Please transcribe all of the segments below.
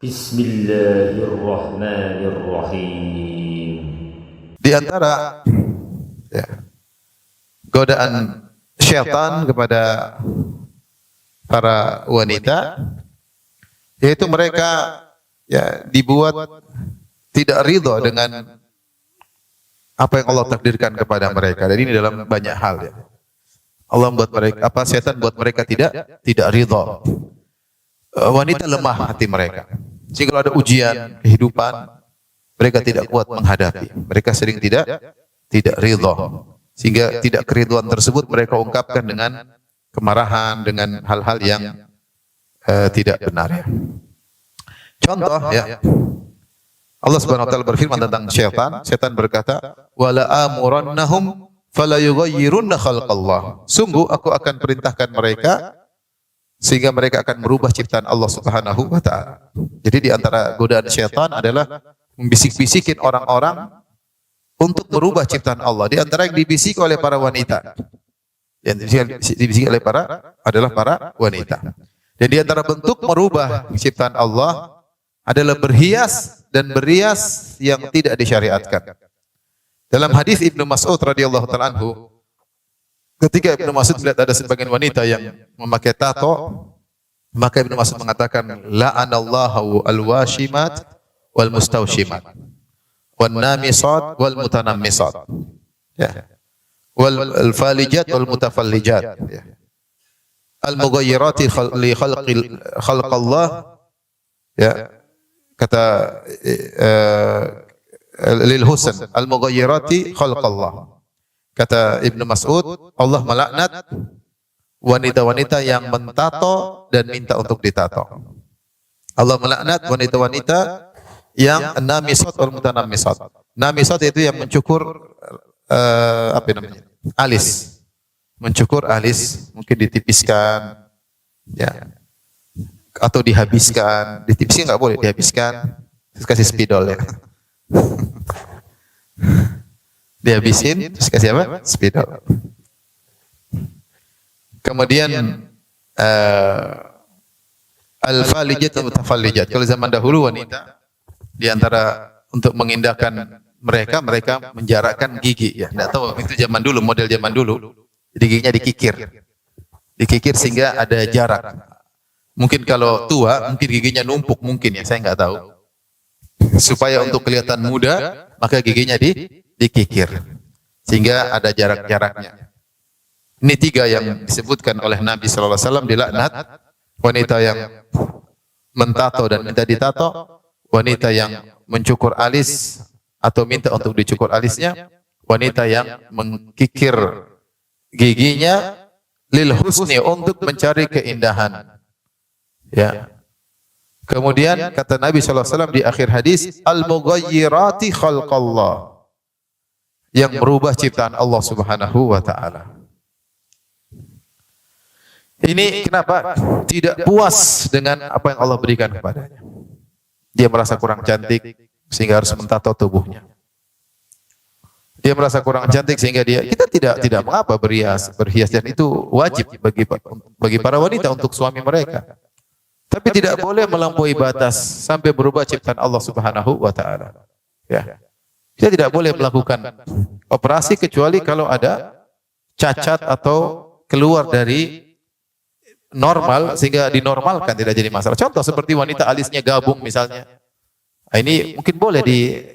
Bismillahirrahmanirrahim. Di antara ya, godaan syaitan kepada para wanita, yaitu mereka ya dibuat tidak ridho dengan apa yang Allah takdirkan kepada mereka. Dan ini dalam banyak hal ya. Allah membuat mereka, syaitan buat mereka tidak ridho. Wanita lemah hati mereka. Sehingga kalau ada ujian kehidupan, mereka tidak kuat menghadapi. Mereka sering tidak ridho. Sehingga tidak keridhaan tersebut mereka ungkapkan dengan kemarahan, dengan hal-hal yang tidak benar ya. Contoh ya. Allah Subhanahu wa taala berfirman tentang syaitan. Syaitan berkata, "Wala amurannahum fala yughayyirunna khalqallah." Sungguh aku akan perintahkan mereka sehingga mereka akan merubah ciptaan Allah Subhanahu wa taala. Jadi di antara godaan syaitan adalah membisik-bisikin orang-orang untuk merubah ciptaan Allah. Di antara yang dibisik oleh para wanita. Yang dibisik oleh adalah para wanita. Dan di antara bentuk merubah ciptaan Allah adalah berhias dan berias yang tidak disyariatkan. Dalam hadis Ibnu Mas'ud radhiyallahu taala anhu, ketika Ibnu Mas'ud melihat ada sebagian wanita yang memakai tato, maka Ibnu Mas'ud mengatakan, la'anallahu al-washimat wal mustawshimat wan namisat wal mutanammisat. Ya. Wal falijat wal mutafallijat. Ya. Al mughayyirati li khalqallah. Ya. Kata lil husn al mughayyirati khalqallah. Kata Ibnu Mas'ud, Allah melaknat wanita-wanita yang mentato dan minta untuk ditato. Allah melaknat wanita-wanita yang namisat wal mutanammisat. Namisat itu yang mencukur apa namanya? Alis. Mencukur alis, mungkin ditipiskan ya. Atau dihabiskan. Ditipiskan enggak boleh, dihabiskan. Terus kasih spidol ya. Dihabisin, terus kasih apa? Spidol. Kemudian al-falijat dan mutafallijat. Kalau zaman dahulu wanita di antara untuk mengindahkan mereka menjarakkan gigi ya. Enggak tahu itu zaman dulu, model zaman dulu. Jadi giginya dikikir. Dikikir sehingga ada jarak. Mungkin kalau tua, mungkin giginya numpuk mungkin ya, saya enggak tahu. Supaya untuk kelihatan muda, maka giginya dikikir. Sehingga ada jarak-jaraknya. Ini tiga yang disebutkan oleh Nabi sallallahu alaihi wasallam dilaknat. Wanita yang mentato dan minta ditato, wanita yang mencukur alis atau minta untuk dicukur alisnya, wanita yang mengkikir giginya lil husni untuk mencari keindahan. Ya. Kemudian kata Nabi sallallahu alaihi wasallam di akhir hadis, al-mughayyirati khalqallah. Yang merubah ciptaan Allah Subhanahu wa taala. Ini kenapa? Tidak puas dengan apa yang Allah berikan kepadanya. Dia merasa kurang cantik sehingga harus mentato tubuhnya. Dia merasa kurang cantik sehingga kita tidak mengapa berhias dan itu wajib bagi para wanita untuk suami mereka. Tapi tidak boleh melampaui batas sampai berubah ciptaan Allah Subhanahu wa taala. Ya. Kita tidak boleh melakukan operasi kecuali kalau ada cacat atau keluar dari normal sehingga dinormalkan, tidak jadi masalah. Contoh seperti wanita alisnya gabung misalnya. Nah, ini mungkin boleh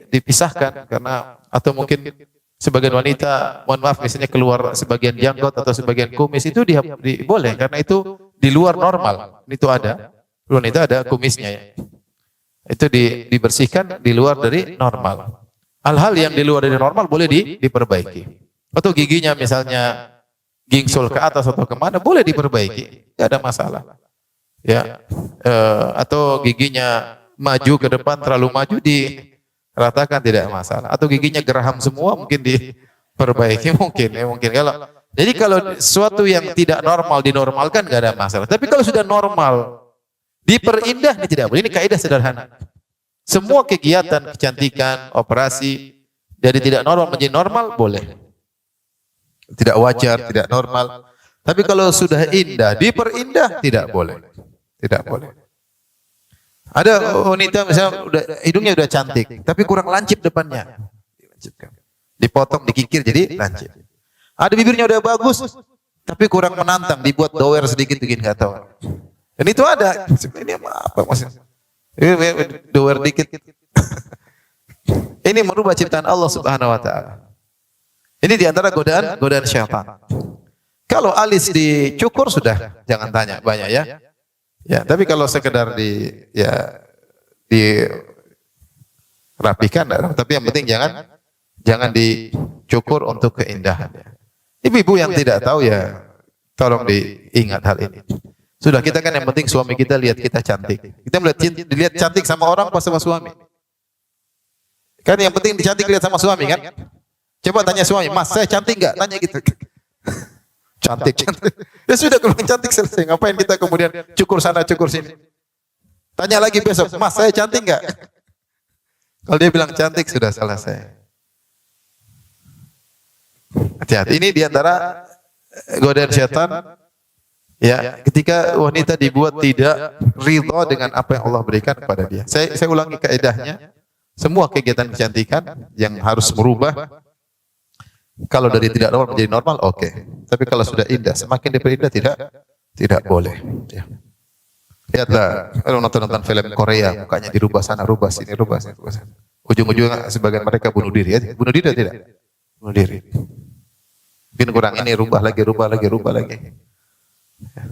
dipisahkan karena atau mungkin sebagian wanita, mohon maaf misalnya keluar sebagian janggot atau sebagian kumis itu boleh karena itu di luar normal. Itu ada. Wanita ada kumisnya ya. Itu dibersihkan di luar dari normal. Hal-hal yang di luar dari normal boleh diperbaiki. Atau giginya misalnya gingsul ke atas atau kemana boleh diperbaiki, tidak ada masalah. Ya, atau giginya maju ke depan terlalu maju diratakan tidak masalah. Atau giginya geraham semua mungkin diperbaiki mungkin. Jadi kalau sesuatu yang tidak normal dinormalkan tidak ada masalah. Tapi kalau sudah normal diperindah ini tidak boleh. Ini kaidah sederhana. Semua kegiatan kecantikan, operasi dari tidak normal menjadi normal boleh. Tidak wajar, tidak normal. Tapi kalau sudah indah, diperindah tidak boleh. Tidak boleh. Ada wanita misalnya hidungnya udah cantik, tapi kurang lancip depannya. Dipotong, dikikir jadi lancip. Ada bibirnya udah bagus, tapi kurang menantang, dibuat dower sedikit bikin nggak tahu. Dan itu ada. Ini apa maksudnya? Ini dower dikit. Ini merubah ciptaan Allah Subhanahu wa taala. Ini diantara godaan syaitan. Kalau alis dicukur sudah jangan tanya banyak ya. Ya, tapi kalau sekedar dirapikan, tapi yang penting jangan dicukur untuk keindahan. Ibu-ibu yang tidak tahu ya, tolong diingat hal ini. Sudah kita kan yang penting suami kita lihat kita cantik. Kita dilihat cantik sama orang pas sama suami. Kan yang penting dicantik lihat sama suami kan? Coba tanya suami, Mas saya cantik enggak? Tanya gitu. Cantik. Ya sudah kalau cantik selesai. Ngapain kita kemudian cukur sana cukur sini? Tanya lagi besok, Mas saya cantik enggak? Kalau dia bilang cantik sudah selesai. Hati-hati, ini diantara godaan setan. Ya, ketika wanita dibuat tidak ridha dengan apa yang Allah berikan kepada dia. Saya ulangi kaidahnya. Semua kegiatan kecantikan yang harus merubah, kalau dari tidak normal menjadi normal, oke. Tapi kalau sudah indah, semakin diperindah tidak boleh. Ya. Lihatlah, kalau nonton film Korea, mukanya dirubah sana, rubah sini, rubah sini, rubah sana. Ujung-ujungnya sebagian mereka bunuh diri. Ya. Bunuh diri atau tidak? Bunuh diri. Mungkin kurang ini, rubah lagi. Ya.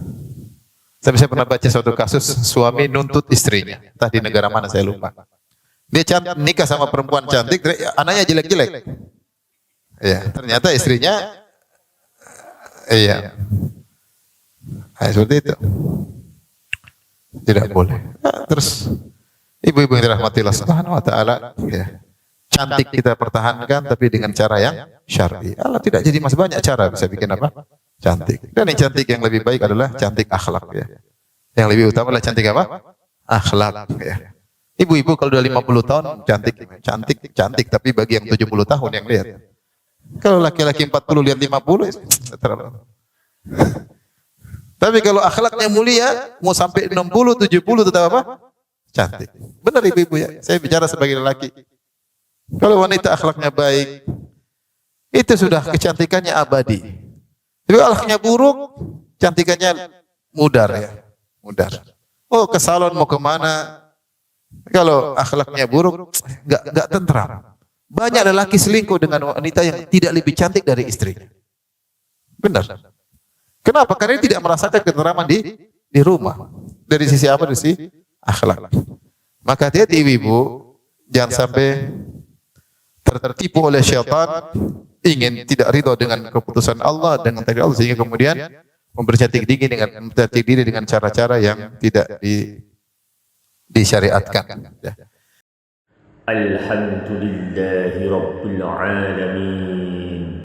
Saya pernah baca suatu kasus suami nuntut istrinya, entah di negara mana saya lupa. Dia nikah sama perempuan cantik, anaknya jelek-jelek. Ya, ternyata istrinya iya. Nah, seperti itu. Tidak boleh. Nah, terus ibu-ibu yang dirahmati Allah Subhanahu wa taala, ya. Cantik kita pertahankan tapi dengan cara yang syar'i. Allah tidak jadi mas banyak cara bisa bikin apa? Cantik. Dan yang cantik yang lebih baik adalah cantik akhlak ya. Yang lebih utama adalah cantik apa? Akhlak ya. Ibu-ibu kalau udah 50 tahun cantik tapi bagi yang 70 tahun yang lihat. Kalau laki-laki 40 lihat 50 terlalu. Tapi kalau akhlaknya mulia mau sampai 60 70 tetap apa? Cantik. Benar ibu-ibu ya. Saya bicara sebagai lelaki. Kalau wanita akhlaknya baik, itu sudah kecantikannya abadi. Tapi akhlaknya buruk, cantikannya mudar ya. Mudar. Oh ke salon mau kemana? Kalau akhlaknya buruk, enggak tentram. Banyak lelaki selingkuh dengan wanita yang tidak lebih cantik dari istrinya. Benar. Kenapa? Karena dia tidak merasakan ketenteraman di rumah. Dari sisi apa? Dari sisi akhlak. Maka hati-hati ibu-ibu, jangan sampai tertipu oleh syaitan, ingin tidak ridho dengan keputusan Allah, dengan takdir Allah, sehingga kemudian mempercantik diri dengan cara-cara yang tidak disyariatkan. Ya. Alhamdulillahi Rabbil Alamin.